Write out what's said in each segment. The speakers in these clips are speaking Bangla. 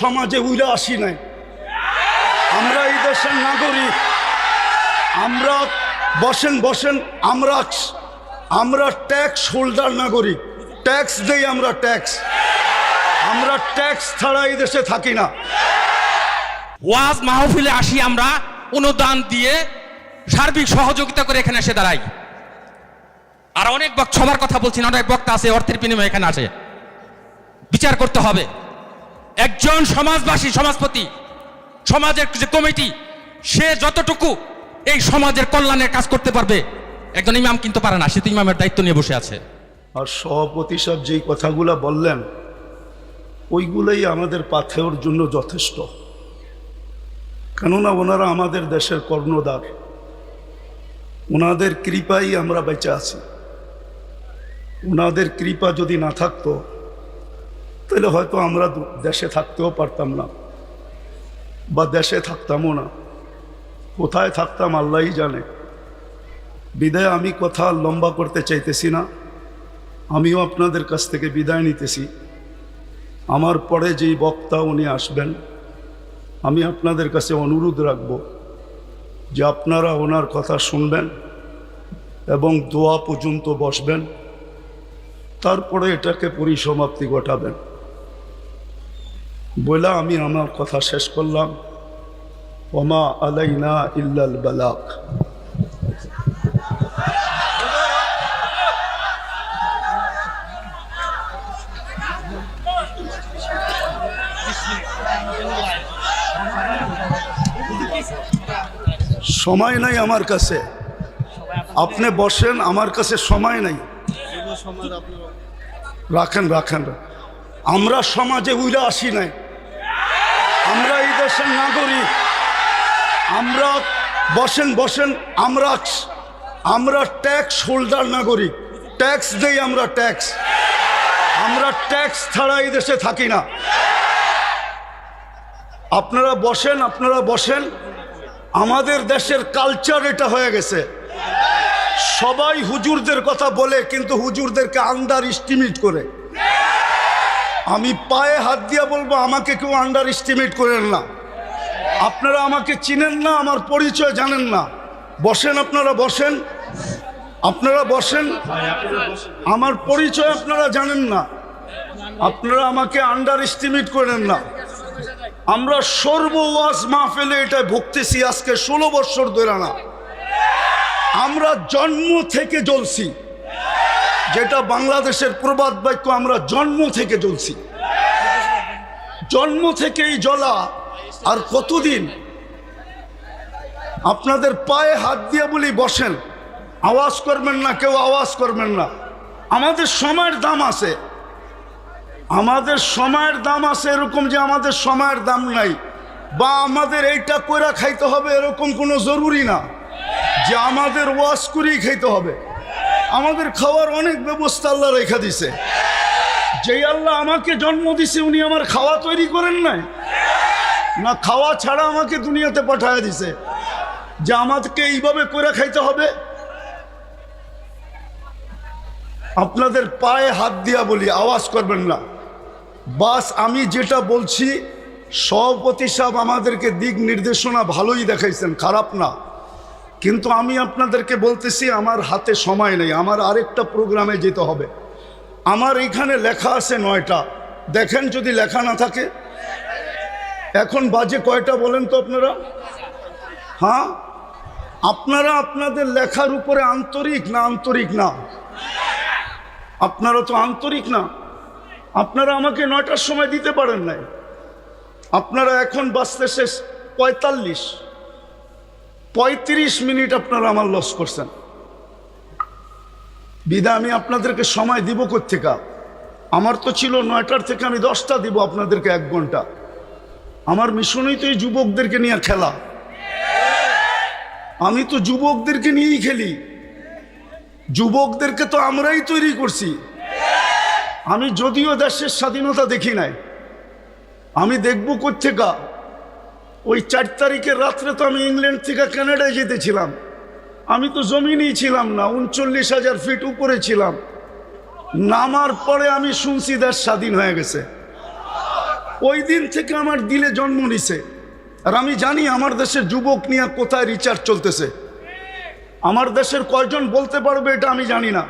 সমাজে উইরা আসি নাই, আমরা এই দেশের নাগরিক। আমরা বসেন বসেন, আমরা ট্যাক্স হোল্ডার নাগরিক, ট্যাক্স দেই আমরা, আমরা ট্যাক্স ছাড়া এই দেশে থাকি না। ওয়াজ মাহফিলে আসি আমরা অনুদান দিয়ে সার্বিক সহযোগিতা করে এখানে এসে দাঁড়াই। আর অনেক সবার কথা বলছি না, অনেক বক্তা আছে অর্থের বিনিময়ে এখানে আসে। বিচার করতে হবে, একজন সমাজবাসী, সমাজপতি, সমাজের যে কমিটি, সে যতটুকু এই সমাজের কল্যাণের কাজ করতে পারবে একজন ইমাম কিন্তু পারে না, সে তো ইমামের দায়িত্ব নিয়ে বসে আছে। আর সভাপতি সাহেব যেই কথাগুলো বললেন ওইগুলোই আমাদের পাথেওর জন্য যথেষ্ট, কেননা ওনারা আমাদের দেশের কর্ণধার, ওনাদের কৃপাই আমরা বেঁচে আছি। ওনাদের কৃপা যদি না থাকতো তাহলে হয়তো আমরা দেশে থাকতেও পারতাম না, বা দেশে থাকতামও না। কোথায় থাকতাম আল্লাহই জানে। বিদায় আমি কথা লম্বা করতে চাইতেছি না, আমিও আপনাদের কাছ থেকে বিদায় নিতেছি। আমার পরে যেই বক্তা উনি আসবেন, আমি আপনাদের কাছে অনুরোধ রাখব যে আপনারা ওনার কথা শুনবেন এবং দোয়া পর্যন্ত বসবেন, তারপরে এটাকে পরিসমাপ্তি ঘটাবেন। বলে আমি আমার কথা শেষ করলাম। ওমা আলাইনা ইল্লাল বালাগ। সময় নাই আমার কাছে, আপনি বসেন, আমার কাছে সময় নাই। রাখেন। আমরা সমাজে উইরা আসি নাই, আমরা এই দেশের নাগরিক। আমরা বসেন, আমরা ট্যাক্স হোল্ডার নাগরিক, ট্যাক্স দেই আমরা, আমরা ট্যাক্স ছাড়া এই দেশে থাকি না। আপনারা বসেন। আমাদের দেশের কালচার এটা হয়ে গেছে, সবাই হুজুরদের কথা বলে কিন্তু হুজুরদেরকে আন্ডার এস্টিমেট করে। আমি পায়ে হাত দিয়া বলবো, আমাকে কেউ আন্ডার এস্টিমেট করেন না। আপনারা আমাকে চিনেন না, আমার পরিচয় জানেন না। আপনারা বসেন, আমার পরিচয় আপনারা জানেন না, আপনারা আমাকে আন্ডার এস্টিমেট করেন না। আমরা সর্বওয়াজ মাহফিলে এটা ভুগতেছি আজকে 16 বছর ধরে না। আমরা জন্ম থেকে জ্বলছি, যেটা বাংলাদেশের প্রবাদ বাক্য, আমরা জন্ম থেকে জ্বলছি, জন্ম থেকেই জ্বলা। আর কতদিন? আপনাদের পায়ে হাত দিয়ে বলি বসেন, আওয়াজ করবেন না, কেউ আওয়াজ করবেন না। আমাদের সময়ের দাম আছে, এরকম যে আমাদের সময়ের দাম নাই, বা আমাদের এইটা কইরা খাইতে হবে এরকম কোনো জরুরি না যে আমাদের ওয়াজ করেই খাইতে হবে। আমাদের খাওয়ার অনেক ব্যবস্থা আল্লাহ রেখা দিছে। যেই আল্লাহ আমাকে জন্ম দিছে উনি আমার খাওয়া তৈরি করেন নাই না, খাওয়া ছাড়া আমাকে দুনিয়াতে পাঠায় দিছে যে আমাদেরকে এইভাবে করে খাইতে হবে। আপনাদের পায়ে হাত দিয়া বলি, আওয়াজ করবেন না। বাস আমি যেটা বলছি, সভাপতি সাহেব আমাদেরকে দিক নির্দেশনা ভালোই দেখাইছেন, খারাপ না। কিন্তু আমি আপনাদেরকে বলতেছি, আমার হাতে সময় নেই, আমার আরেকটা প্রোগ্রামে যেতে হবে। আমার এইখানে লেখা আছে 9টা, দেখেন যদি লেখা না থাকে। এখন বাজে কয়টা বলেন তো আপনারা? হ্যাঁ, আপনারা আপনাদের লেখার উপরে আন্তরিক না? আপনারা তো আন্তরিক না। আপনারা আমাকে 9টার সময় দিতে পারেন নাই। আপনারা এখন বাজতে শেষ 35 মিনিট আপনারা আমার লস করছেন। বিদায় আমি আপনাদেরকে সময় দিব কোত্থেকে? আমার তো ছিল 9টার থেকে আমি 10টা দিব আপনাদেরকে, 1 ঘন্টা। আমার মিশনই তো এই যুবকদেরকে নিয়ে খেলা। আমি তো যুবকদেরকে নিয়েই খেলি, যুবকদেরকে তো আমরাই তৈরি করছি। আমি যদিও দেশের স্বাধীনতা দেখি নাই, আমি দেখব কোত্থেকে? ওই 4 তারিখের রাত্রে তো আমি ইংল্যান্ড থেকে কানাডায় যেতেছিলাম, আমি তো জমিনেই ছিলাম না, 39,000 ফিট উপরে ছিলাম। নামার পরে আমি শুনছি দেশ স্বাধীন হয়ে গেছে। ওই দিন থেকে আমার দিলে জন্ম নিছে। আর আমি জানি আমার দেশের যুবক নিয়ে কোথায় রিচার্জ চলতেছে। আমার দেশের কয়জন বলতে পারবে এটা আমি জানি না,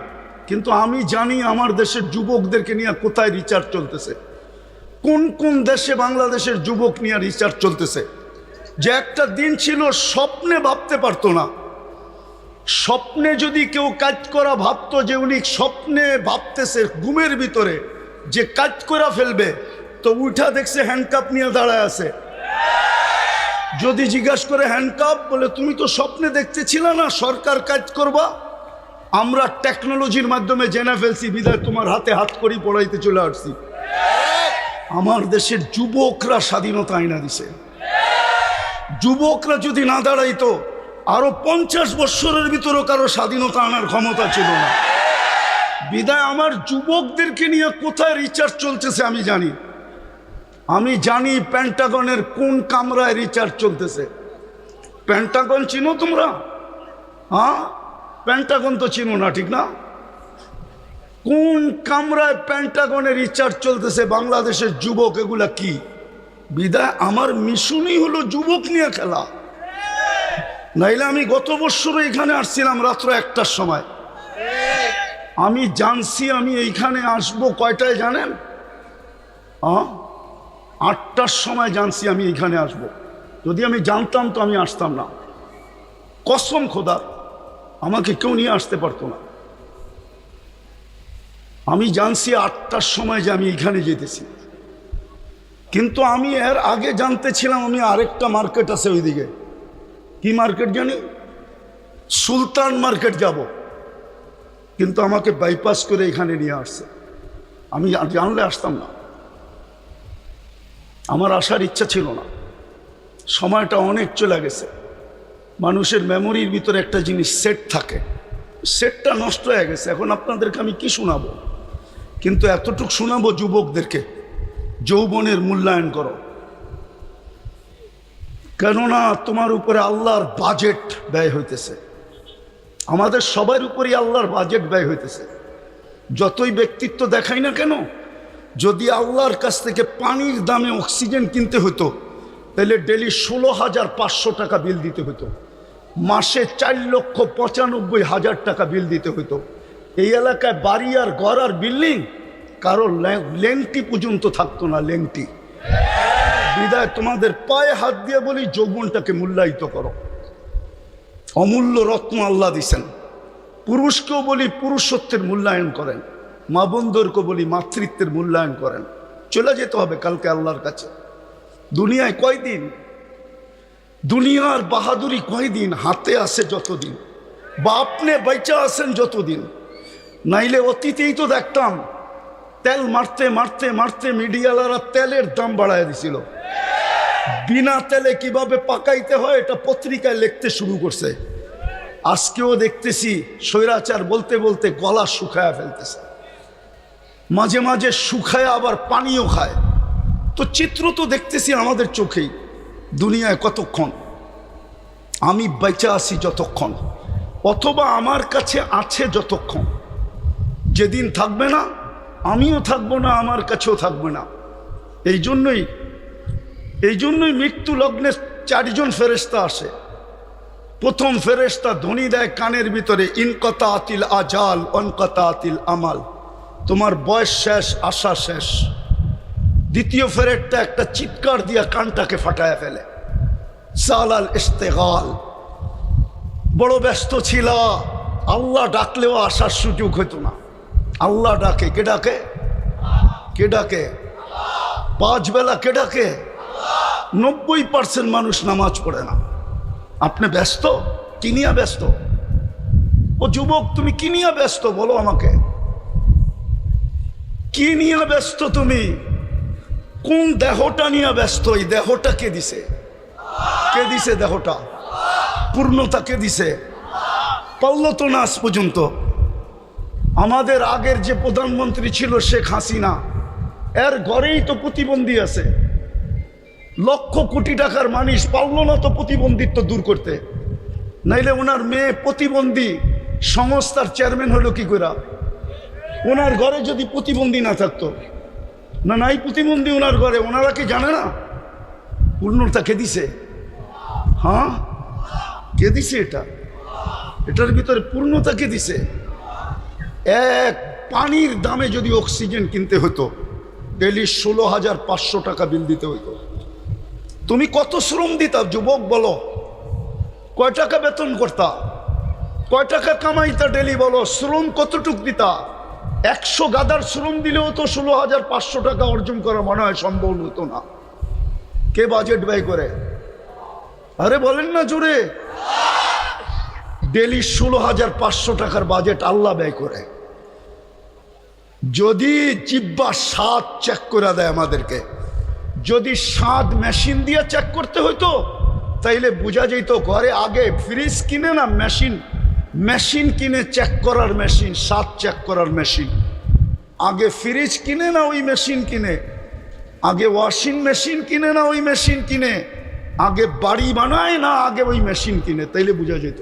কিন্তু আমি জানি আমার দেশের যুবকদেরকে নিয়ে কোথায় রিচার্জ চলতেছে, কোন কোন দেশে বাংলাদেশের যুবক নিয়ে রিচার্জ চলতেছে। যে একটা দিন ছিল স্বপ্নে ভাবতে পারতো না। স্বপ্নে যদি কেউ কাজ করা ভাবতো, যে উনি স্বপ্নে ভাবতেছে ঘুমের ভিতরে যে কাজ করা ফেলবে, তো উঠা দেখছে হ্যান্ডকাপ নিয়ে দাঁড়ায় আছে। যদি জিজ্ঞাসা করে হ্যান্ডকাপ, বলে তুমি তো স্বপ্নে দেখতেছিলে না সরকার কাজ করবা, আমরা টেকনোলজির মাধ্যমে জেনে ফেলছি, বিধায় তোমার হাতে হাত করি পড়াইতে চলে আসছি। আমার দেশের যুবকরা স্বাধীনতা আইনা দিছে। যুবকরা যদি না দাঁড়াইতো, আরো 50 বৎসরের ভিতরে কারো স্বাধীনতা আনার ক্ষমতা ছিল না। বিধায় আমার যুবকদেরকে নিয়ে কোথায় রিচার্জ চলতেছে আমি জানি। আমি জানি পেন্টাগনের কোন কামরায় রিচার্জ চলতেছে। পেন্টাগন চিনো তোমরা? হ্যাঁ, পেন্টাগন তো চিনো না, ঠিক না? কোন কামরায় পেন্টাগনে রিচার্জ চলতেছে বাংলাদেশের যুবক, এগুলা কি? বিদায় আমার মিশনই হলো যুবক নিয়ে খেলা। নাইলে আমি গত বছর এখানে আসছিলাম রাত্র 1টার সময়। আমি জানছি আমি এইখানে আসবো কয়টায় জানেন? 8টার সময় জানছি আমি এইখানে আসব। যদি আমি জানতাম তো আমি আসতাম না। কসম খোদা, আমাকে কেউ নিয়ে আসতে পারতো না। আমি জানছি 8টার সময় যে আমি এইখানে যেতেছি, কিন্তু আমি এর আগে জানতে ছিলাম আমি আরেকটা মার্কেট আছে ওইদিকে। কি মার্কেট জানি? সুলতান মার্কেট যাব, কিন্তু আমাকে বাইপাস করে এখানে নিয়ে আসছে। আমি জানলে আসতাম না, আমার আসার ইচ্ছা ছিল না। সময়টা অনেক চলে গেছে। মানুষের মেমোরির ভিতরে একটা জিনিস সেট থাকে, সেটটা নষ্ট হয়ে গেছে। এখন আপনাদেরকে আমি কি শোনাবো, কিন্তু এতটুকু শোনাবো যুবকদেরকে, যৌবনের মূল্যায়ন করো। কেননা তোমার উপরে আল্লাহর বাজেট ব্যয় হইতেছে। আমাদের সবার উপরই আল্লাহর বাজেট ব্যয় হইতেছে। যতই ব্যক্তিত্ব দেখাই না কেন, যদি আল্লাহর কাছ থেকে পানির দামে অক্সিজেন কিনতে হতো, তাহলে ডেলি 16,500 টাকা বিল দিতে হতো, মাসে 4,95,000 টাকা বিল দিতে হতো। এই এলাকায় বাড়ি আর ঘর আর বিল্ডিং কারো লেংটি পর্যন্ত থাকতো না, লেংটি। বিদায় তোমাদের পায়ে হাত দিয়ে বলি, যৌবনটাকে মূল্যায়িত করো। অমূল্য রত্ন আল্লাহ দিছেন। পুরুষকেও বলি পুরুষত্বের মূল্যায়ন করেন, মা বোনদেরকে বলি মাতৃত্বের মূল্যায়ন করেন। চলে যেতে হবে কালকে আল্লাহর কাছে। দুনিয়ায় কয়দিন? দুনিয়ার বাহাদুরি কয়দিন? হাতে আসে যতদিন, বা আপনি বাইচা আছেন যতদিন। নাইলে অতীতেই তো দেখতাম তেল মারতে মারতে মারতে মিডিয়ালারা তেলের দাম বাড়ায় দিছিল। বিনা তেলে কিভাবে পাকাইতে হয় এটা পত্রিকায় লিখতে শুরু করছে। আজকেও দেখতেছি স্বৈরাচার বলতে বলতে গলা শুকায়া ফেলতেছে, মাঝে মাঝে শুকায় আবার পানিও খায়। তো চিত্র তো দেখতেছি আমাদের চোখেই। দুনিয়ায় কতক্ষণ? আমি বেঁচে আছি যতক্ষণ, অথবা আমার কাছে আছে যতক্ষণ। যেদিন থাকবে না, আমিও থাকবো না, আমার কাছেও থাকবে না। এই জন্যই মৃত্যু লগ্নে 4জন ফেরেশতা আসে। প্রথম ফেরেশতা ধ্বনি দেয় কানের ভিতরে, ইনকতা আতিল আজাল অনকতা আতিল আমাল, তোমার বয়স শেষ, আশা শেষ। দ্বিতীয় ফেরেশতা একটা চিৎকার দিয়া কানটাকে ফাটায় ফেলে, সালাল ইস্তেগাল, বড় ব্যস্ত ছিল, আল্লাহ ডাকলেও আসার সুযোগ হতো না। আল্লাহ ডাকে, কে ডাকে? কে ডাকে? 5 বেলা কে ডাকে? 90% মানুষ নামাজ পড়ে না। আপনি ব্যস্ত? কি নিয়ে ব্যস্ত? ও যুবক, তুমি কি নিয়ে ব্যস্ত বলো আমাকে? কি নিয়ে ব্যস্ত তুমি? কোন দেহটা নিয়ে ব্যস্ত? এই দেহটা কে দিছে? কে দিছে দেহটা? পূর্ণতা কে দিছে? পারলো তো না আজ পর্যন্ত। আমাদের আগের যে প্রধানমন্ত্রী ছিল শেখ হাসিনা, এর ঘরেই তো প্রতিবন্ধী আছে। লক্ষ কোটি টাকার মানুষ পারল না তো প্রতিবন্ধিত্ব দূর করতে। নাইলে ওনার মেয়ে প্রতিবন্ধী সংস্থার চেয়ারম্যান হলো কি করে? ওনার ঘরে যদি প্রতিবন্ধী না থাকতো, না নাই প্রতিবন্ধী ওনার ঘরে? ওনারা কি জানে না পূর্ণতা কে দিছে? হ্যাঁ, কে দিছে? এটার ভিতরে পূর্ণতা কে দিছে? এক পানির দামে যদি অক্সিজেন কিনতে হতো ডেলি 16,500 টাকা বিল দিতে হইতো। তুমি কত শ্রম দিতা যুবক বলো? কয় টাকা বেতন করতা? কয় টাকা কামাইতা ডেলি বলো? শ্রম কতটুক দিতা? 100 গাদার শ্রম দিলেও তো 16,500 টাকা অর্জন করা মনে হয় সম্ভব হতো না। কে বাজেট ব্যয় করে? আরে বলেন না জোরে। ডেলি 16,500 টাকার বাজেট আল্লাহ ব্যয় করে। যদি জিব্বা স্বাদ চেক করে দেয় আমাদেরকে, যদি স্বাদ মেশিন দিয়ে চেক করতে হইতো তাইলে বোঝা যেত ঘরে আগে ফ্রিজ কিনে না মেশিন কিনে চেক করার মেশিন, স্বাদ চেক করার মেশিন। আগে ফ্রিজ কিনে না ওই মেশিন কিনে, আগে ওয়াশিং মেশিন কিনে না ওই মেশিন কিনে, আগে বাড়ি বানায় না আগে ওই মেশিন কিনে, তাইলে বোঝা যেত।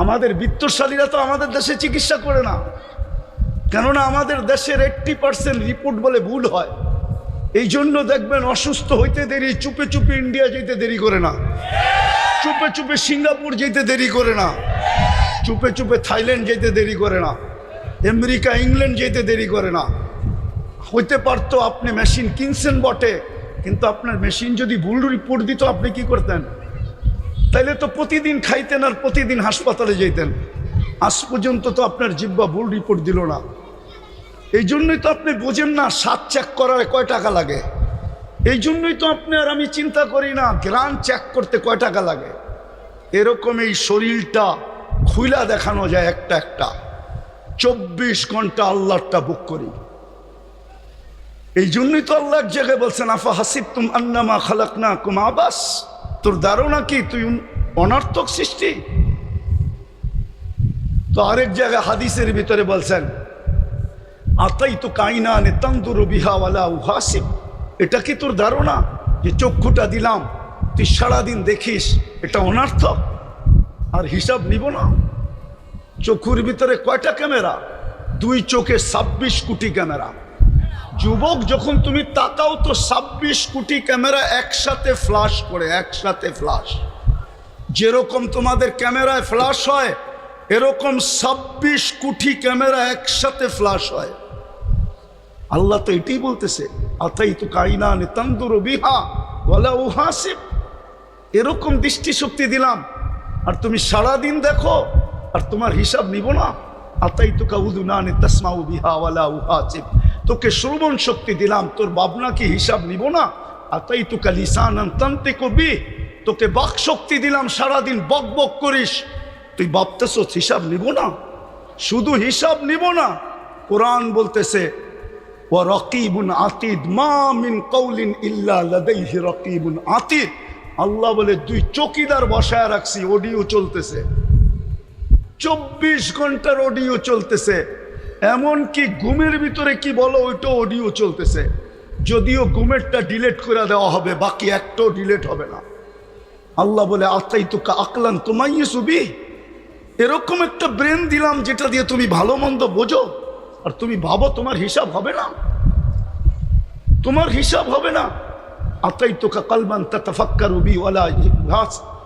আমাদের বিত্তশালীরা তো আমাদের দেশে চিকিৎসা করে না, কেননা আমাদের দেশের 80% রিপোর্ট বলে ভুল হয়। এই জন্য দেখবেন অসুস্থ হইতে দেরি, চুপে চুপে ইন্ডিয়া যেতে দেরি করে না, চুপে চুপে সিঙ্গাপুর যেতে দেরি করে না, চুপে চুপে থাইল্যান্ড যেতে দেরি করে না, আমেরিকা ইংল্যান্ড যেতে দেরি করে না। হইতে পারতো আপনি মেশিন কিনছেন বটে, কিন্তু আপনার মেশিন যদি ভুল রিপোর্ট দিত আপনি কি করতেন? তাইলে তো প্রতিদিন খাইতেন আর প্রতিদিন হাসপাতালে যেতেন। আজ পর্যন্ত তো আপনার জিব্বা ভুল রিপোর্ট দিল না। এই জন্যই তো আপনি বোঝেন না স্বাদ চেক করার কয় টাকা লাগে। এই জন্যই তো আপনি আর আমি চিন্তা করি না গ্রান চেক করতে কয় টাকা লাগে। এরকম এই শরীরটা খুইলা দেখানো যায় একটা একটা। 24 ঘন্টা আল্লাহটা বুক করি। এই জন্যই তো আল্লাহ এক জায়গায় বলছেন আফা হাসিবতুম আন্নামা খালাকনাকুম আবাস, তোর ধারণা কি তুই অনর্থক সৃষ্টি? তো আরেক জায়গায় হাদিসের ভিতরে বলছেন আতাইতু কাইনানে তানদুরু বিহা ওয়ালা উহাসিব, এটা কি তোর ধারণা যে চক্ষুটা দিলাম তুই সারাদিন দেখিস এটা অনর্থক আর হিসাব নিব না? চক্ষুর ভিতরে কয়টা ক্যামেরা? 2 চোখে 26 কোটি ক্যামেরা। যুবক যখন তুমি তাকাও তো 26 কোটি ক্যামেরা একসাথে ফ্ল্যাশ করে, একসাথে ফ্ল্যাশ। যেরকম তোমাদের ক্যামেরায় ফ্ল্যাশ হয় এরকম 26 কোটি ক্যামেরা একসাথে ফ্ল্যাশ হয়। আল্লাহ তো এটাই বলতেছে আতাইতু কাইনানে তানদুরু বিহা ওয়ালা উহাসিব, এরকম দৃষ্টিশক্তি দিলাম আর তুমি সারাদিন দেখো আর তোমার হিসাব নিব না। আতাইতুকা উযুনানে তাসমাউ বিহা ওয়ালা উহাসিব, তোকে শ্রবণ শক্তি দিলাম, তোর ভাবনা কি হিসাব নিব না? আতাইতুকা লিসানান তানতিকু বিহি, তোকে বাক শক্তি দিলাম, সারাদিন বক বক করিস, তুই ভাবতেছ হিসাব নিব না? শুধু হিসাব নিব না, কোরআন বলতেছে ওয়া রাকিবুন আতীদ, মা মিন কওলিন ইল্লা লাদাইহি রাকিবুন আতীদ। আল্লাহ বলে 2 চৌকিদার বসায় রাখছি, অডিও চলতেছে, 24 ঘন্টার অডিও চলতেছে। এমনকি ঘুমের ভিতরে কি বলো ওইটা অডিও চলতেছে। যদিও ঘুমেরটা ডিলিট করে দেওয়া হবে, বাকি একটাও ডিলিট হবে না। আল্লাহ বলে আতাইতুকা আকলান তুমাইয়িসু বিহি, এরকম একটা ব্রেন দিলাম যেটা দিয়ে তুমি ভালো মন্দ বোঝো আর তুমি ভাবো তোমার হিসাব হবে না, তোমার হিসাব হবে না। আতাইতুকা কলবান তাতাফাক্কারু বিহি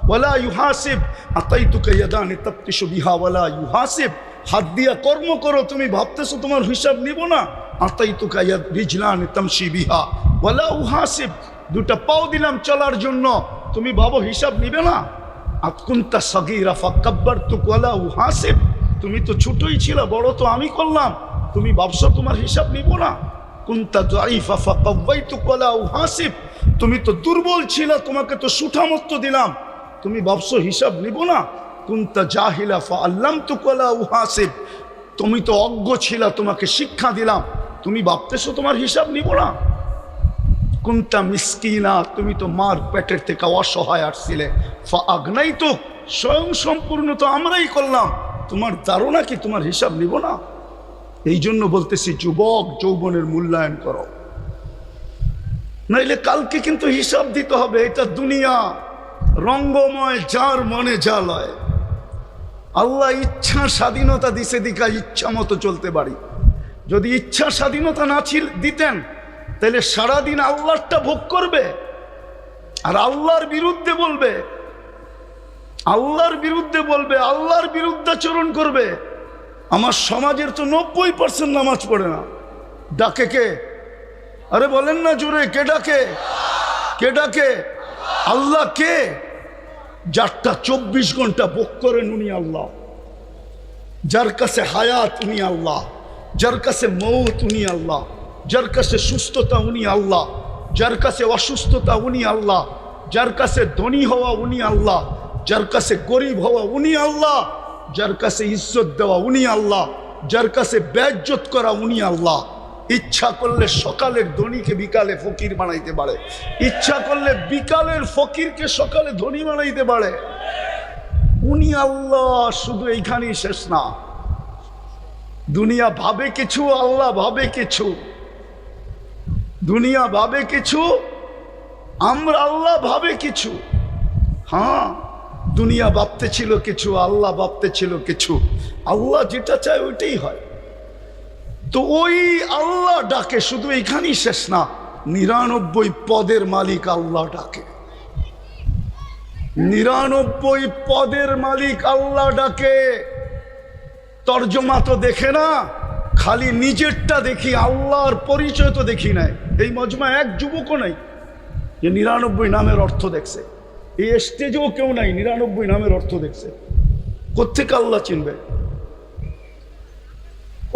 ওয়ালা ইউহাসিব, আতাইতুকা ইয়াদানি তাবতিশু বিহা ওয়ালা ইউহাসিব, হাত দিয়া কর্ম করো, তুমি ভাবতেছো তোমার হিসাব নিব না। আতাইতুকা ইয়াদ রিজলানি তামশি বিহা ওয়ালা উহাসিব, 2টা পাও দিলাম চলার জন্য, তুমি ভাবো হিসাব নিবে না। আকুনতা সাগীরা ফাকাব্বারতুক ওয়ালা উহাসিব, তুমি তো ছোটই ছিল, বড় তো আমি করলাম, তুমি ভাবছো তোমার হিসাব নিব না। কুনতা যায়ীফা ফাকাওয়াইতুক ওয়ালা উহাসিব, তুমি তো দুর্বল ছিল, তোমাকে তো সুঠামত্ব দিলাম, তুমি ভাবছো হিসাব নিব না। কুনতা জাহিলা ফাআল্লামতুক ওয়ালা উহাসিব, তুমি তো অজ্ঞ ছিল, তোমাকে শিক্ষা দিলাম, তুমি ভাবতেছো তোমার হিসাব নিব না। কুনতা মিসকিনা, তুমি তো মার পেটের থেকে অসহায় আসছিলে, ফাআগনাইতুক, স্বয়ং সম্পূর্ণ তো আমরাই করলাম, তোমার ধারণা কি তোমার হিসাব নিব না? এই জন্য বলতেছি যুবক যৌবনের মূল্যায়ন করো, নাইলে কালকে কিন্তু হিসাব দিতে হবে। এটা দুনিয়া রঙ্গময়, যার মনে যা লয়। আল্লাহ ইচ্ছা স্বাধীনতা দিছে, দিকা ইচ্ছা মতো চলতে পারি। যদি ইচ্ছা স্বাধীনতা না দিতেন তাহলে সারাদিন আল্লাহরটা ভোগ করবে আর আল্লাহর বিরুদ্ধে বলবে, আল্লাহর বিরুদ্ধে বলবে, আল্লাহর বিরুদ্ধাচরণ করবে। আমার সমাজের তো 90% নামাজ পড়ে না। ডাকে কে? আরে বলেন না জোরে, কে ডাকে? কে ডাকে? আল্লাহ। কে? যারটা 24 ঘন্টা ভোগ করেন উনি আল্লাহ, যার কাছে হায়াত উনি আল্লাহ, যার কাছে মৌত উনি আল্লাহ, যার কাছে সুস্থতা উনি আল্লাহ, যার কাছে অসুস্থতা উনি আল্লাহ, যার কাছে ধনী হওয়া উনি আল্লাহ, যার কাছে গরিব হওয়া উনি আল্লাহ, যার কাছে ইজ্জত দেওয়া উনি আল্লাহ, যার কাছে বেইজ্জত করা উনি আল্লাহ। ইচ্ছা করলে সকালের ধনীকে বিকালে ফকির বানাইতে পারে, ইচ্ছা করলে বিকালের ফকিরকে সকালে ধনী বানাইতে পারে। উনি আল্লাহ। শুধু এইখানেই শেষ না, দুনিয়া ভাবে কিছু, আল্লাহ ভাবে কিছু। দুনিয়া ভাবে কিছু, আমরা আল্লাহ ভাবে কিছু। হ্যাঁ, দুনিয়া ভাবতে ছিল কিছু, আল্লাহ ভাবতে ছিল কিছু। আল্লাহ যেটা চায় ওইটাই হয়। তো ওই আল্লাহ ডাকে, শুধু এখানেই শেষ না, 99 পদের মালিক আল্লাহ ডাকে। 99 পদের মালিক আল্লাহ ডাকে। তর্জমা তো দেখে না, খালি নিজেরটা দেখি, আল্লাহর পরিচয় তো দেখি নাই। এই মজমা এক যুবকও নাই যে 99 নামের অর্থ দেখছে। এই স্টেজেও কেউ নাই 99 নামের অর্থ দেখছে। কোত্থেকে আল্লাহ চিনবে?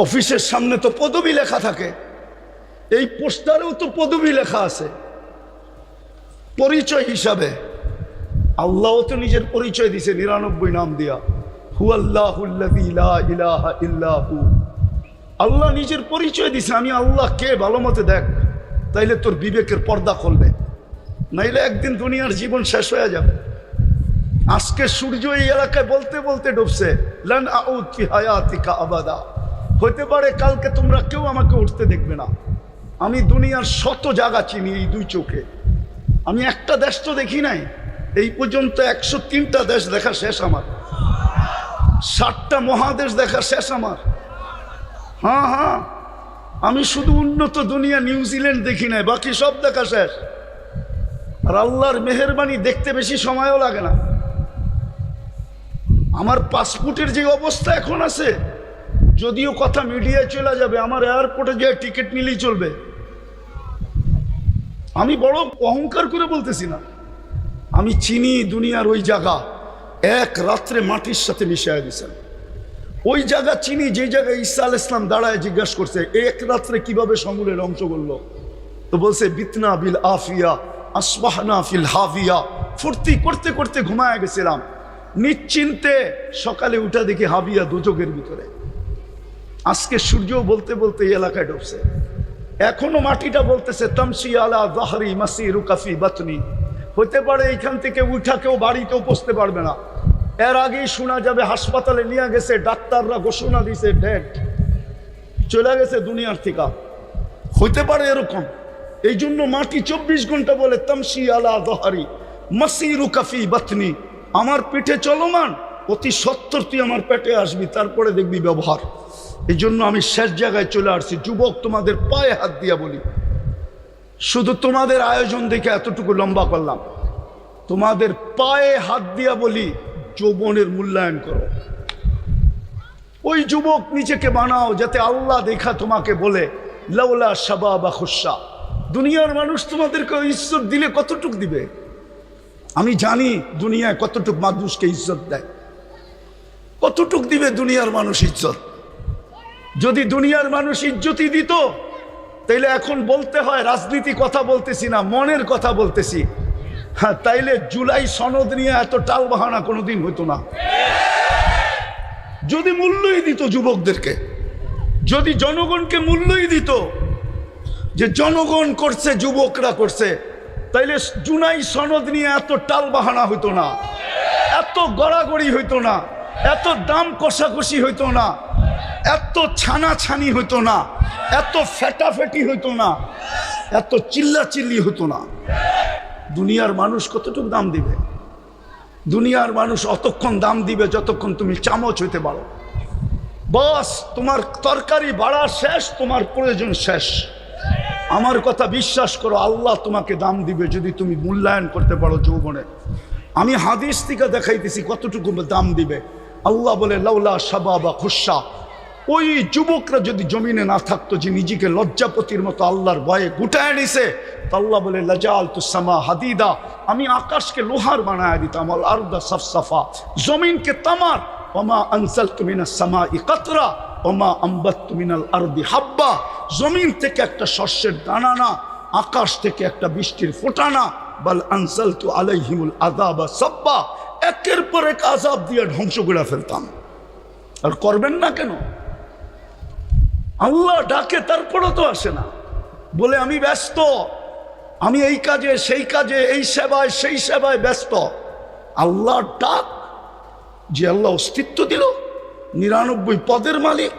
অফিসের সামনে তো পদবি লেখা থাকে, এই পোস্টারেও তো পদবি লেখা আছে পরিচয় হিসাবে। আল্লাহও তো নিজের পরিচয় দিছে 99 নাম দিয়া, হুয়াল্লাহুল্লাযী লা ইলাহা ইল্লা হু। আল্লাহ নিজের পরিচয় দিছে, আমি আল্লাহ কে ভালো মতে দেখ, তাইলে তোর বিবেকের পর্দা খুলবে, নাইলে একদিন দুনিয়ার জীবন শেষ হয়ে যাবে। আজকে সূর্য এই এলাকায় বলতে বলতে ডুবছে, লান আউদ ফি হায়াতিকা আবাদা। হতে পারে কালকে তোমরা কেউ আমাকে উঠতে দেখবে না। আমি দুনিয়ার শত জায়গা চিনি এই 2 চোখে। আমি একটা দেশ তো দেখি নাই এই পর্যন্ত। 103টা দেশ দেখা শেষ আমার, 60টা মহাদেশ দেখা শেষ আমার। হ্যাঁ হ্যাঁ, আমি শুধু উন্নত দুনিয়া নিউজিল্যান্ড দেখি নাই, বাকি সব দেখা শেষ। আর আল্লাহর মেহেরবানি, দেখতে বেশি সময়ও লাগে না। আমার পাসপোর্টের যে অবস্থা এখন আছে, যদিও কথা মিডিয়ায় চলে যাবে, আমার এয়ারপোর্টে যে টিকিট নিলেই চলবে। আমি বড় অহংকার করে বলতেছি না, আমি চিনি দুনিয়ার ওই জায়গা, এক রাত্রে মাটির সাথে মিশিয়ে দিয়েছেন। ওই জায়গা চিনি যে জায়গায় ঈসা আলাইহিস সালাম দাঁড়ায় জিজ্ঞাসা করছে এক রাত্রে কিভাবে সমূলের অংশ করলো। তো বলছে বিতনা বিল আফিয়া আসবাহনা ফিল হাফিয়া। ফুর্তি করতে করতে ঘুমায় গেছিলাম, নিশ্চিন্তে সকালে উঠা দেখি হাবিয়া দোজখের ভিতরে। আজকে সূর্য বলতে বলতে এই এলাকায় ডুবছে। এখনো মাটিটা বলতেছে তামসি আলা যাহরি মাসিরুকা ফি বাতনি। হতে পারে এইখান থেকে উঠা কেউ বাড়িতেও পৌঁছতে পারবে না। এর আগেই শোনা যাবে হাসপাতালে নিয়ে গেছে, ডাক্তাররা ঘোষণা দিছে ডেড, চলে গেছে দুনিয়ার থেকে। হইতে পারে এরকম। এই জন্য মাটি 24 ঘন্টা বলে তামসি আলা যাহরি মাসিরুকা ফি বাতনি। আমার পিঠে চলমান, অতি সত্তর তুই আমার পেটে আসবি, তারপরে দেখবি ব্যবহার। এই জন্য আমি শেষ জায়গায় চলে আসছি। যুবক, তোমাদের পায়ে হাত দিয়া বলি, শুধু তোমাদের আয়োজন দেখে এতটুকু লম্বা করলাম, তোমাদের পায়ে হাত দিয়া বলি, যৌবনের মূল্যায়ন করো। ওই যুবক নিজেকে বানাও, যাতে আল্লাহ দেখা তোমাকে বলে লাউলা শাবাবা খুশা। দুনিয়ার মানুষ তোমাদেরকে ইজ্জত দিলে কতটুক দিবে? আমি জানি দুনিয়ায় কতটুক মানুষকে ইজ্জত দেয়, কতটুক দিবে দুনিয়ার মানুষ ইজ্জত। যদি দুনিয়ার মানুষ ইজ্জতই দিত, তাইলে এখন বলতে হয় রাজনীতি কথা বলতেছি না, মনের কথা বলতেছি। হ্যাঁ, তাইলে জুলাই সনদ নিয়ে এত টাল বাহানা কোনোদিন হইতো না। যদি মূল্যই দিত যুবকদেরকে, যদি জনগণকে মূল্যই দিত যে জনগণ করছে, যুবকরা করছে, তাইলে জুলাই সনদ নিয়ে এত টাল বাহানা হইতো না, এত গড়াগড়ি হইতো না, এত দাম কষাকষি হইতো না, এত ছানাছানি হইতো না, এত ফেটাফেটি হইতো না, এত চিল্লাচিল্লি হতো না। দুনিয়ার মানুষ কতটুকু দাম দিবে? দুনিয়ার মানুষ অতক্ষণ দাম দিবে যতক্ষণ তুমি চামচ হইতে পারো। বাস, তোমার তরকারি বাড়া শেষ, তোমার প্রয়োজন শেষ। আমার কথা বিশ্বাস করো, আল্লাহ তোমাকে দাম দিবে যদি তুমি মূল্যায়ন করতে পারো যৌবনে। আমি হাদিস থেকে দেখাইতেছি কতটুকু দাম দিবে। আল্লাহ বলে লাউলা শাবাবা খুশা, ওই যুবকরা যদি জমিনে না থাকতো যে নিজেকে লজ্জাপতির মতো আল্লাহর ভয়ে গুটায় নিছে, তো আল্লাহ বলে লাজালতু সামা হাদিদা, আমি আকাশকে লোহার বানায় দিতাম, আল আরদা সাফসাফা, জমিনকে তামার, ওমা আনজালতু মিনাস সামাই কাতরা ওমা আম্বাততু মিনাল আরদি হাব্বা, জমিন থেকে একটা শস্যের দানা না, আকাশ থেকে একটা বৃষ্টির ফোঁটা না, বাল আনজালতু আলাইহিমুল আযাবা সাব্বা, একের পর এক আযাব দিয়ে ধ্বংস করে ফেলতাম। আর করবেন না কেন? আল্লাহ ডাকে তারপরও তো আসে না, বলে আমি ব্যস্ত, আমি এই কাজে সেই কাজে, এই সেবায় সেই সেবায় ব্যস্ত। আল্লাহ ডাক, যে আল্লাহ অস্তিত্ব দিল, 99 পদের মালিক,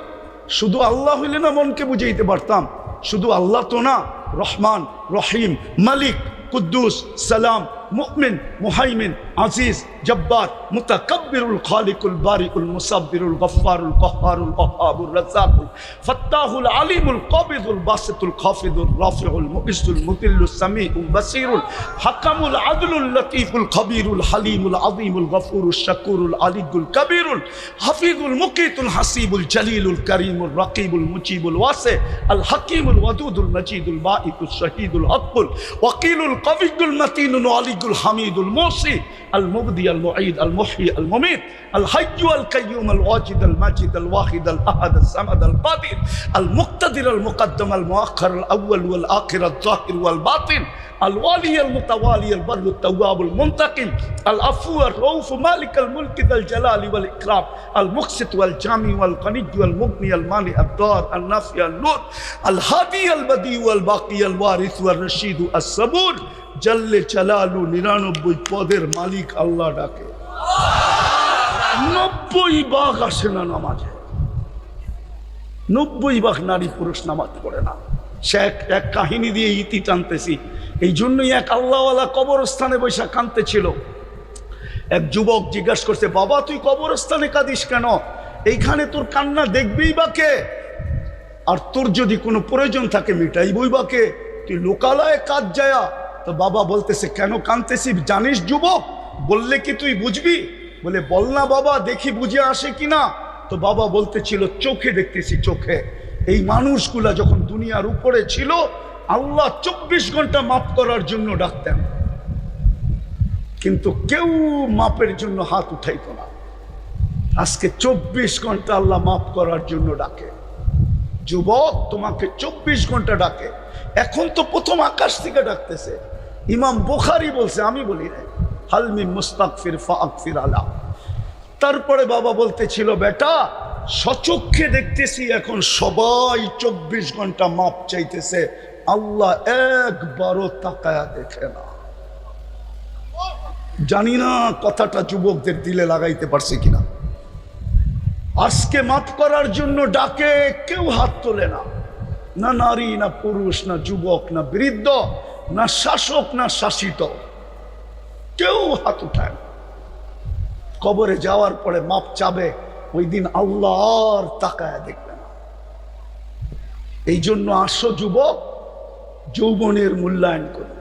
শুধু আল্লাহ হইলে না মনকে বুঝাইতে পারতাম। শুধু আল্লাহ তো না, রহমান, রহিম, মালিক, কুদ্দুস, সালাম, মুমিন, মুহাইমিন, আজিজ, জব্বার, মুতাকাব্বিরুল খালিকুল বারিউল মুসাব্বিরুল গফফারুল কহ্হারুল ওয়াহাবুর রাজ্জাকুল ফাত্তাহুল আলিমুল কাবিদুল বাসিতুল খাফিদুল রাফিউল মুইসুল মুতিল্লুস সামিউল বাসিরুল হাকামুল আদলুল লতীফুল খবীরুল হালিমুল আযীমুল গফুরুশ শাকুরুল আলিয়ুল কবীরুল হাফিজুল মুকিতুল হাসিবুল জলিলুল করিমুল রাকিবুল মুজিবুল ওয়াসি আল হাকিমুল ওয়াদুদুল মজিদুল বাঈতুল শহীদুল হকুল ওয়াকিলুল কবিয়ুল মতিনুল আলিয়ুল হামিদুল মুসি আল মুবদি আল মুঈদ আল মুহয়ি আল মুমীত আল হাইয়্যু আল কাইয়্যুম আল ওয়াজিদ আল মাজিদ আল ওয়াহিদ আল আহাদ আল সামাদ আল কাদির আল মুক্তাদির আল মুকদ্দম আল মুআখ্খার আল আউয়াল ওয়াল আখির আল যাহির ওয়াল বাতিন আল ওয়ালি আল মুতাওয়ালি আল বাররু তাওয়াব আল মুনতাকিম আল আফু আর রউফ মালিক আল মুলক আল জালালি ওয়াল ইকরাম আল মুকসিত ওয়াল জামি ওয়াল গনি ওয়াল মুগনি আল মানি আল দার আল নাফি আল নূর আল হাদি আল বদি ওয়াল বাকি আল ওয়ারিস ওয়াল রশিদ আস সাবুর জল্লে জালালু 99 পদের মালিক আল্লাহ ডাকে। 90 ভাগ আসে না নামাজে, 90 ভাগ নারী পুরুষ নামাজ পড়ে না। সে এক কাহিনী দিয়ে ইতি টানতেছি, এই জন্যই এক আল্লাহওয়ালা কবরস্থানে বৈশা কাঁদতেছিল। এক যুবক জিজ্ঞাসা করছে, বাবা তুই কবরস্থানে কাঁদিস কেন? এইখানে তোর কান্না দেখবেই বা কে? আর তোর যদি কোনো প্রয়োজন থাকে মিটাইবই বা কে? তুই লোকালয়ে কাজ যায়া। তো বাবা বলতেছে, কেন কাঁদতেছি জানিস যুবক? বললে কি তুই বুঝবি? বলে বল না বাবা, দেখি বুঝে আসে কিনা। তো বাবা বলতেছিল, চোখে দেখতেছি, চোখে। এই মানুষগুলা যখন দুনিয়ার উপরে ছিল, আল্লাহ 24 ঘন্টা মাফ করার জন্য ডাকতেন, কিন্তু কেউ মাপের জন্য হাত উঠাইতো না। আজকে 24 ঘন্টা আল্লাহ মাফ করার জন্য ডাকে। যুবক, তোমাকে 24 ঘন্টা ডাকে। এখন তো প্রথম আকাশ থেকে ডাকতেছে। ইমাম বুখারী বলছে, আমি বলি না, হালমি মুস্তাগফির ফাগফির আলা। তারপরে বাবা বলতেছিল, বেটা সচক্ষে দেখতেছি এখন সবাই 24 ঘন্টা মাপ চাইতেছে, আল্লাহ একবারও তাকায়া দেখে না। জানি না কথাটা যুবকদের দিলে লাগাইতে পারছে কিনা। আজকে মাফ করার জন্য ডাকে, কেউ হাত তোলে না, না নারী, না পুরুষ, না যুবক, না বৃদ্ধ, না শাসক, না শাসিত, কেউ হাত উঠায় না। কবরে যাওয়ার পরে মাপ চাবে, ওই দিন আল্লাহ আর তাকায় দেখবে না। এই জন্য আসো যুবক, যৌবনের মূল্যায়ন করুন।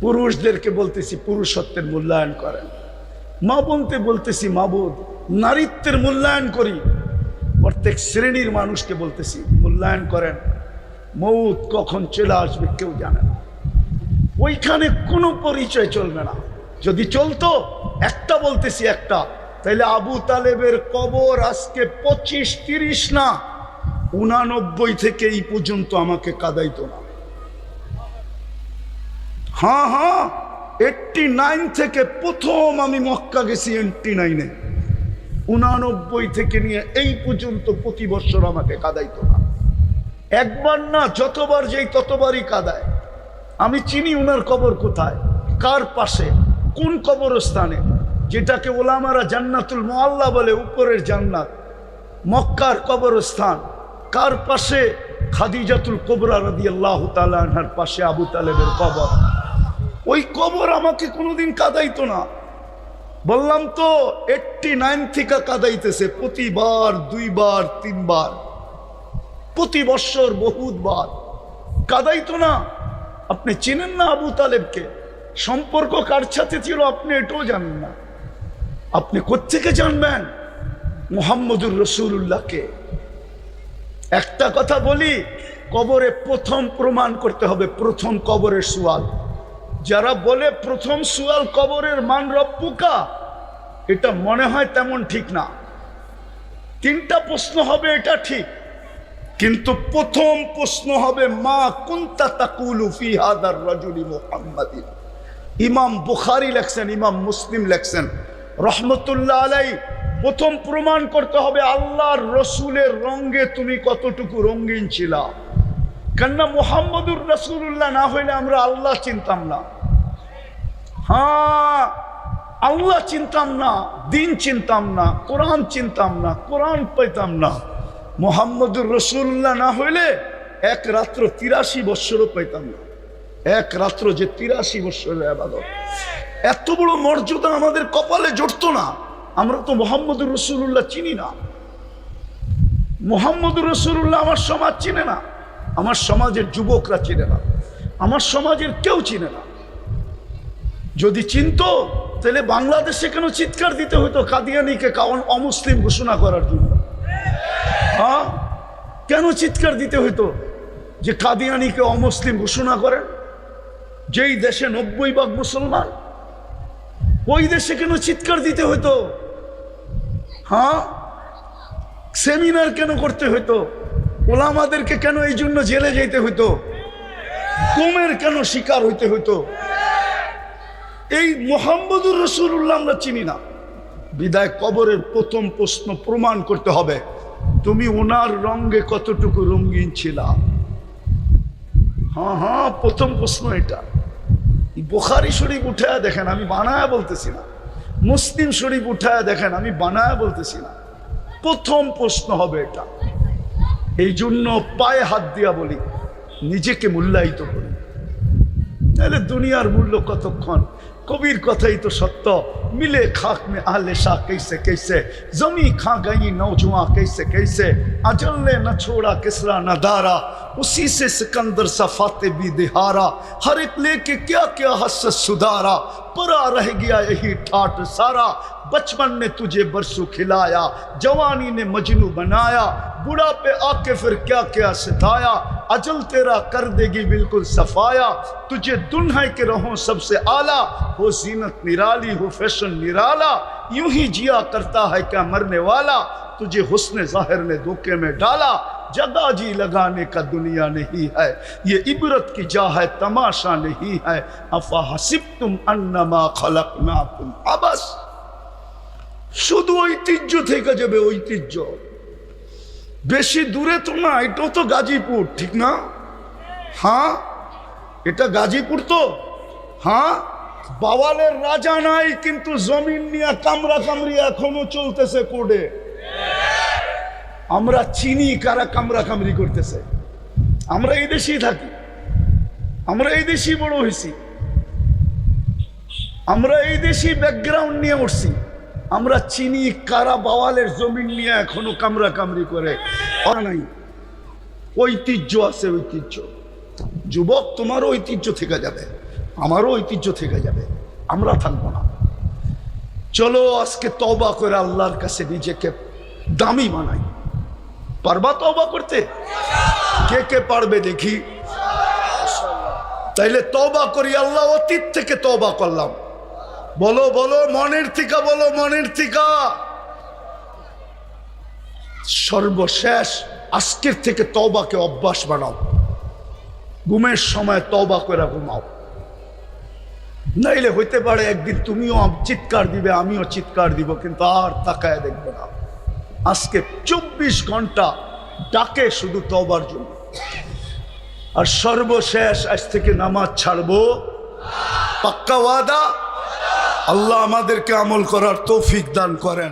পুরুষদেরকে বলতেছি পুরুষত্বের মূল্যায়ন করেন। মা বলতে বলতেছি মাবুদ, নারীত্বের মূল্যায়ন করি। প্রত্যেক শ্রেণীর মানুষকে বলতেছি মূল্যায়ন করেন। মৌত কখন চলে আসবে কেউ জানে না। ওইখানে কোনো পরিচয় চলবে না। যদি চলতো, একটা বলতেছি একটা, তাইলে আবু তালেবের কবর আজকে 25-30 না, 89 থেকে এই পর্যন্ত আমাকে কাঁদাইতো না। হ্যাঁ, 89 থেকে প্রথম আমি মক্কা গেছি 89-এ। 89 থেকে নিয়ে এই পর্যন্ত প্রতি বছর আমাকে কাঁদাইতো না। একবার না, যতবার যেই ততবারই কাঁদায়। আমি চিনি উনার কবর কোথায়, কার পাশে, কোন কবরস্থানে, যেটাকে ওলামারা জান্নাতুল মুআল্লা বলে, উপরের জান্নাত, মক্কার কবরস্থান। কার পাশে? খাদিজাতুল কুবরা রাদিয়াল্লাহু তাআলা আনহার পাশে আবু তালেবের কবর। ওই কবর আমাকে কোনোদিন কাঁদাইতো না। বললাম তো 89 থেকে কাঁদাইতেছে, প্রতিবার 2 বার 3 বার, প্রতি বছর বহুতবার। কাদাইতো না। আপনি চেনেন না আবু তালেবকে, সম্পর্ক কার সাথে ছিল আপনি এটাও জানেন না। আপনি কোত্থেকে জানবেন মুহাম্মদুর রাসূলুল্লাহকে? একটা কথা বলি, কবরে প্রথম প্রমাণ করতে হবে, প্রথম কবরের সুয়াল। যারা বলে প্রথম সুয়াল কবরের মান রব্বুকা, এটা মনে হয় তেমন ঠিক না। তিনটা প্রশ্ন হবে এটা ঠিক, কিন্তু প্রথম প্রশ্ন হবে মা কুনতা তাকুলু ফি হাদার রাজুলি মুহাম্মাদিন। ইমাম বুখারী লেখছেন, ইমাম মুসলিম লেখছেন রহমতুল্লাহ আলাই। প্রথম প্রমাণ করতে হবে আল্লাহর রসুলের রঙে তুমি কতটুকু রঙিন ছিলা। কেননা মুহাম্মদুর রাসূলুল্লাহ না হইলে আমরা আল্লাহ চিনতাম না। হ্যাঁ, আল্লাহ চিনতাম না, দিন চিনতাম না, কোরআন চিনতাম না, কোরআন পাইতাম না। মুহাম্মদুর রাসূলুল্লাহ না হইলে এক রাত্র 83 বৎসরও পাইতাম না। এক রাত্র যে 83 বৎসরের ইবাদত, এত বড় মর্যাদা আমাদের কপালে জড়তো না। আমরা তো মুহাম্মদুর রাসূলুল্লাহ চিনি না। মুহাম্মদুর রাসূলুল্লাহ আমার সমাজ চিনে না, আমার সমাজের যুবকরা চিনে না, আমার সমাজের কেউ চিনে না। যদি চিনতো তাহলে বাংলাদেশে কেন চিৎকার দিতে হতো কাদিয়ানীকে অমুসলিম ঘোষণা করার জন্য? হ্যাঁ, কেন চিৎকার দিতে হতো যে কাদিয়ানীকে অমুসলিম ঘোষণা করেন? যেই দেশে 90% মুসলমান, ওই দেশে কেন চিৎকার দিতে হতো? হ্যাঁ, সেমিনার কেন করতে হতো? ওলামাদেরকে কেন এই জন্য জেলে যেতে হতো? গুমের কেন শিকার হইতে হতো? এই মুহাম্মদুর রাসূলুল্লাহ আমরা চিনি না। বিদায় কবরের প্রথম প্রশ্ন প্রমাণ করতে হবে তুমি ওনার রঙে কতটুকু রঙিন ছিলা। হ্যাঁ হ্যাঁ, প্রথম প্রশ্ন এটা। বুখারী শরীফ উঠায় দেখেন, আমি বানায়া বলতেছি না। মুসলিম শরীফ উঠায় দেখেন, আমি বানায়া বলতেছি না। প্রথম প্রশ্ন হবে এটা। এই জন্য পায়ে হাত দিয়া বলি, নিজেকে মূল্যায়িত করি, তাহলে দুনিয়ার মূল্য কতক্ষণ। কবির কথাই তো সত্য, মিলে খাক মে আহলে শাহ कैसे कैसे, जमी खा गई नौजवां कैसे कैसे, अजल ने न छोड़ा किसरा न दारा, उसी से सिकंदर सा फाते भी दिहारा, हर एक लेके क्या क्या हसरत सुधारा, परा रह गया यही ठाट सारा, बचपन ने तुझे बरसों खिलाया, जवानी ने मजनू बनाया, बुढ़ा पे आके फिर क्या क्या सिताया, अजल तेरा कर देगी बिल्कुल सफाया, तुझे दुल्हन के रहो सबसे आला, हो जीनत निराली हो फैशन निराला, यूं ही जिया करता है क्या मरने वाला, तुझे हुस्न जाहिर ने धोखे में डाला, जगह जी लगाने का दुनिया नहीं है, ये इबरत की जा है तमाशा नहीं है, अफा हसिबतुम अन्नमा खलकनाकुम अबस। শুধু ঐতিহ্য থেকে যাবে, ঐতিহ্য বেশি দূরে তো না, এটাও তো গাজীপুর, ঠিক না? হ্যাঁ, এটা গাজীপুর তো। হ্যাঁ, বাওয়ালের রাজা নাই, কিন্তু জমিন নিয়ে কামরা কামড়ি এখনো চলতেছে কোর্টে। আমরা চিনি কারা কামরা কামড়ি করতেছে। আমরা এই দেশেই থাকি, আমরা এই দেশেই বড় হয়েছি, আমরা এই দেশেই ব্যাকগ্রাউন্ড নিয়ে উঠছি। আমরা চিনি কারা বাওয়ালের জমিন নিয়ে এখনো কামরা কামড়ি করে। নাই, ঐতিহ্য আছে, ঐতিহ্য। যুবক, তোমারও ঐতিহ্য থেকে যাবে, আমারও ঐতিহ্য থেকে যাবে, আমরা থাকবো না। চলো আজকে তওবা করে আল্লাহর কাছে নিজেকে দামি বানাই। পারবা তওবা করতে? কে কে পারবে দেখি? তাইলে তওবা করি। আল্লাহ, অতীত থেকে তওবা করলাম। বলো বলো, মনের থেকে বলো, মনের থেকে। সর্বশেষ আজকের থেকে তওবাকে অভ্যাস বানাও। ঘুমের সময় তওবা করে ঘুমাও, নাইলে হইতে পারে একদিন তুমিও চিৎকার দিবে, আমিও চিৎকার দিব, কিন্তু আর তাকায় দেখবে না। আজকে 24 ঘন্টা ডাকে শুধু তওবার জন্য। আর সর্বশেষ আজ থেকে নামাজ ছাড়বো, পাক্কা ওয়াদা। আল্লাহ আমাদেরকে আমল করার তৌফিক দান করেন।